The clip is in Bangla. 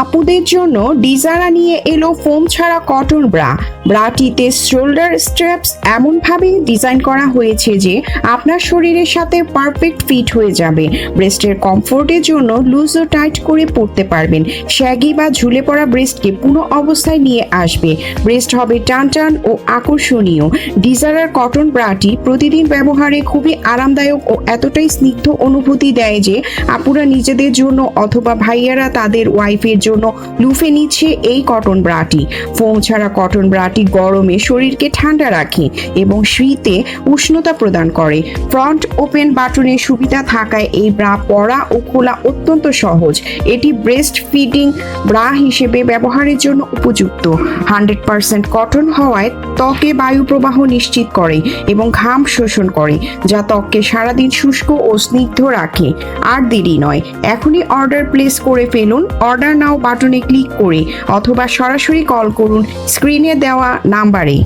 আপুদের জন্য ডিজারা নিয়ে এলো ফোম ছাড়া কটন ব্রাটিতে শোল্ডার স্ট্র্যাপস এমনভাবে ডিজাইন করা হয়েছে যে আপনার শরীরের সাথে পারফেক্ট ফিট হয়ে যাবে। ব্রেস্টের কমফোর্টের জন্য লুজ ও টাইট করে পরতে পারবেন। শ্যাগি বা ঝুলে পড়া ব্রেস্টকে পুরো অবস্থায় নিয়ে আসবে। ব্রেস্ট হবে টান ও আকর্ষণীয়। ডিজারার কটন ব্রাটি প্রতিদিন ব্যবহারে খুবই আরামদায়ক ও এতটাই স্নিগ্ধ অনুভূতি দেয় যে আপুরা নিজেদের জন্য অথবা ভাইয়ারা তাদের ওয়াইফের জন্য লুফে নিচ্ছে এই কটন ব্রাটি। ফোম ছাড়া কটন ব্রাটি গরমে শরীরকে ঠান্ডা রাখে এবং শীতে উষ্ণতা প্রদান করে। ফ্রন্ট ওপেন বাটনের সুবিধা থাকায় এই ব্রা পরা ও খোলা অত্যন্ত সহজ। এটি ব্রেস্ট ফিডিং ব্রা হিসেবে ব্যবহারের জন্য উপযুক্ত। 100% কটন হওয়ায় ত্বকে বায়ু প্রবাহ নিশ্চিত করে এবং ঘাম শোষণ করে, যা ত্বককে সারাদিন শুষ্ক ও স্নিগ্ধ রাখে। আর দেরি নয়, এখনই অর্ডার প্লেস করে ফেলুন। অর্ডার নাও বাটনে ক্লিক করে অথবা সরাসরি কল করুন স্ক্রিনে দেওয়া নাম্বারে।